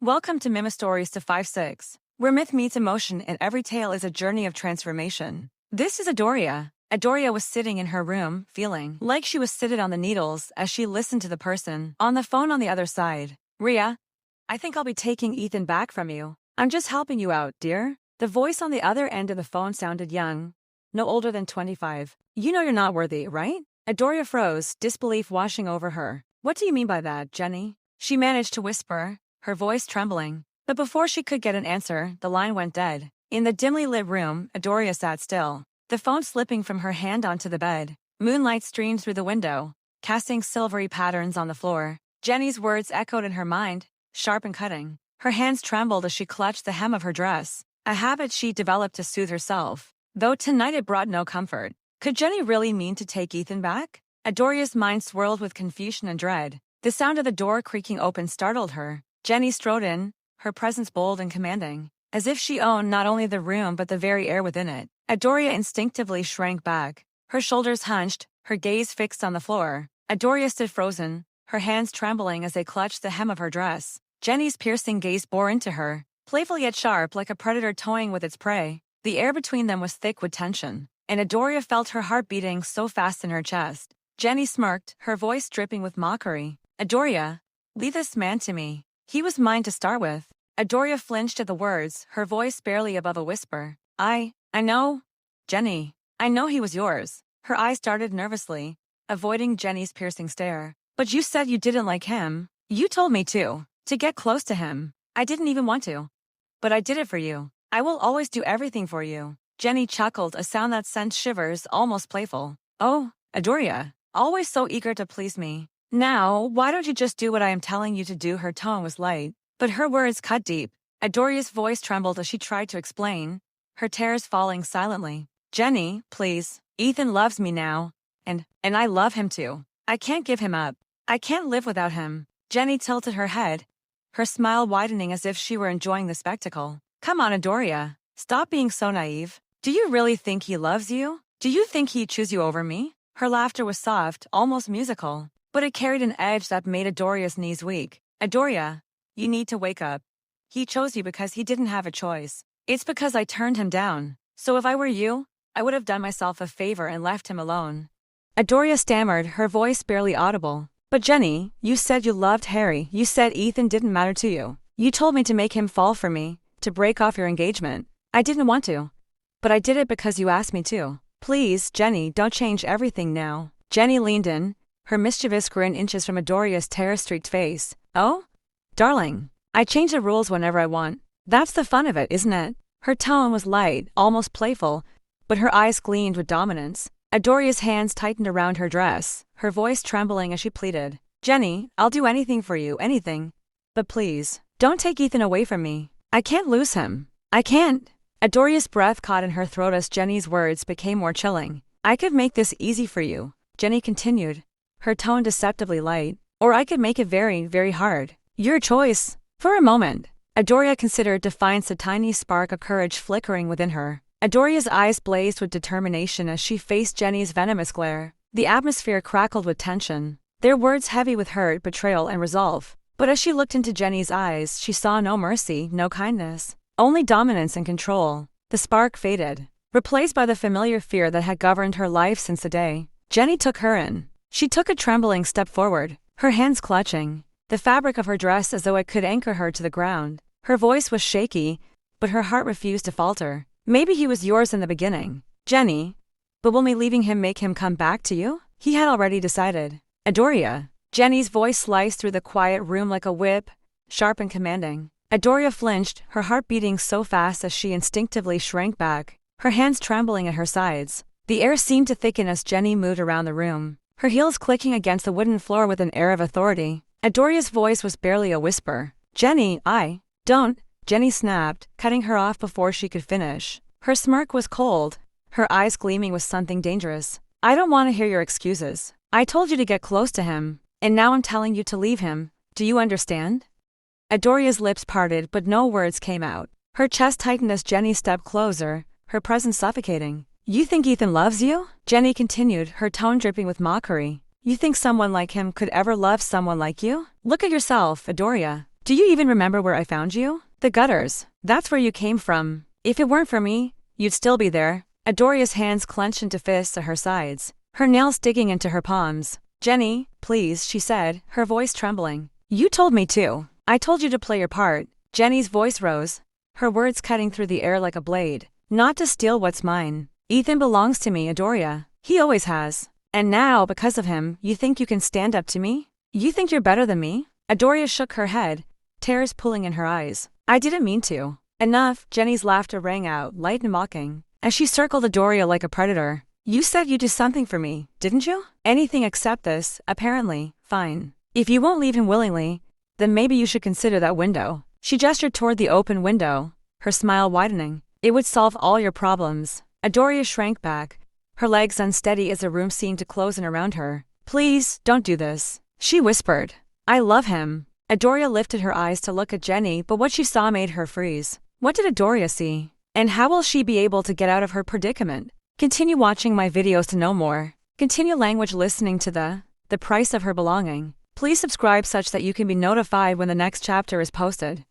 Welcome to Mima Stories to 5-6, where myth meets emotion and every tale is a journey of transformation. This is Adoria. Adoria was sitting in her room, feeling like she was seated on the needles as she listened to the person on the phone on the other side. Ria, I think I'll be taking Ethan back from you. I'm just helping you out, dear. The voice on the other end of the phone sounded young, no older than 25. You know you're not worthy, right? Adoria froze, disbelief washing over her. What do you mean by that, Jenny? She managed to whisper, her voice trembling. But before she could get an answer, the line went dead. In the dimly lit room, Adoria sat still, the phone slipping from her hand onto the bed. Moonlight streamed through the window, casting silvery patterns on the floor. Jenny's words echoed in her mind, sharp and cutting. Her hands trembled as she clutched the hem of her dress, a habit she developed to soothe herself. Though tonight it brought no comfort. Could Jenny really mean to take Ethan back? Adoria's mind swirled with confusion and dread. The sound of the door creaking open startled her. Jenny strode in, her presence bold and commanding, as if she owned not only the room but the very air within it. Adoria instinctively shrank back, her shoulders hunched, her gaze fixed on the floor. Adoria stood frozen, her hands trembling as they clutched the hem of her dress. Jenny's piercing gaze bore into her, playful yet sharp like a predator toying with its prey. The air between them was thick with tension, and Adoria felt her heart beating so fast in her chest. Jenny smirked, her voice dripping with mockery. Adoria, leave this man to me. He was mine to start with. Adoria flinched at the words, her voice barely above a whisper. I know. Jenny, I know he was yours. Her eyes darted nervously, avoiding Jenny's piercing stare. But you said you didn't like him. You told me to get close to him. I didn't even want to. But I did it for you. I will always do everything for you. Jenny chuckled, a sound that sent shivers, almost playful. Oh, Adoria, always so eager to please me. Now, why don't you just do what I am telling you to do? Her tone was light, but her words cut deep. Adoria's voice trembled as she tried to explain, her tears falling silently. Jenny, please. Ethan loves me now. And I love him too. I can't give him up. I can't live without him. Jenny tilted her head, her smile widening as if she were enjoying the spectacle. Come on, Adoria. Stop being so naive. Do you really think he loves you? Do you think he'd choose you over me? Her laughter was soft, almost musical, but it carried an edge that made Adoria's knees weak. Adoria, you need to wake up. He chose you because he didn't have a choice. It's because I turned him down. So if I were you, I would have done myself a favor and left him alone. Adoria stammered, her voice barely audible. But Jenny, you said you loved Harry. You said Ethan didn't matter to you. You told me to make him fall for me, to break off your engagement. I didn't want to. But I did it because you asked me to. Please, Jenny, don't change everything now. Jenny leaned in, her mischievous grin inches from Adoria's terror-streaked face. Oh? Darling, I change the rules whenever I want. That's the fun of it, isn't it? Her tone was light, almost playful, but her eyes gleamed with dominance. Adoria's hands tightened around her dress, her voice trembling as she pleaded. Jenny, I'll do anything for you, anything. But please, don't take Ethan away from me. I can't lose him. I can't. Adoria's breath caught in her throat as Jenny's words became more chilling. I could make this easy for you, Jenny continued, her tone deceptively light. Or I could make it very, very hard. Your choice. For a moment, Adoria considered defiance, a tiny spark of courage flickering within her. Adoria's eyes blazed with determination as she faced Jenny's venomous glare. The atmosphere crackled with tension, their words heavy with hurt, betrayal, and resolve. But as she looked into Jenny's eyes, she saw no mercy, no kindness, only dominance and control. The spark faded, replaced by the familiar fear that had governed her life since the day Jenny took her in. She took a trembling step forward, her hands clutching the fabric of her dress as though it could anchor her to the ground. Her voice was shaky, but her heart refused to falter. Maybe he was yours in the beginning, Jenny, but will me leaving him make him come back to you? He had already decided. Adoria. Jenny's voice sliced through the quiet room like a whip, sharp and commanding. Adoria flinched, her heart beating so fast as she instinctively shrank back, her hands trembling at her sides. The air seemed to thicken as Jenny moved around the room, her heels clicking against the wooden floor with an air of authority. Adoria's voice was barely a whisper. Jenny, I don't. Jenny snapped, cutting her off before she could finish. Her smirk was cold, her eyes gleaming with something dangerous. I don't want to hear your excuses. I told you to get close to him, and now I'm telling you to leave him. Do you understand? Adoria's lips parted, but no words came out. Her chest tightened as Jenny stepped closer, her presence suffocating. You think Ethan loves you? Jenny continued, her tone dripping with mockery. You think someone like him could ever love someone like you? Look at yourself, Adoria. Do you even remember where I found you? The gutters. That's where you came from. If it weren't for me, you'd still be there. Adoria's hands clenched into fists at her sides, her nails digging into her palms. Jenny, please, she said, her voice trembling. You told me to. I told you to play your part. Jenny's voice rose, her words cutting through the air like a blade. Not to steal what's mine. Ethan belongs to me, Adoria. He always has. And now, because of him, you think you can stand up to me? You think you're better than me? Adoria shook her head, tears pulling in her eyes. I didn't mean to. Enough, Jenny's laughter rang out, light and mocking, as she circled Adoria like a predator. You said you'd do something for me, didn't you? Anything except this, apparently. Fine. If you won't leave him willingly, then maybe you should consider that window. She gestured toward the open window, her smile widening. It would solve all your problems. Adoria shrank back, her legs unsteady as the room seemed to close in around her. Please, don't do this, she whispered. I love him. Adoria lifted her eyes to look at Jenny, but what she saw made her freeze. What did Adoria see? And how will she be able to get out of her predicament? Continue watching my videos to know more. Continue language listening to the price of her belonging. Please subscribe such that you can be notified when the next chapter is posted.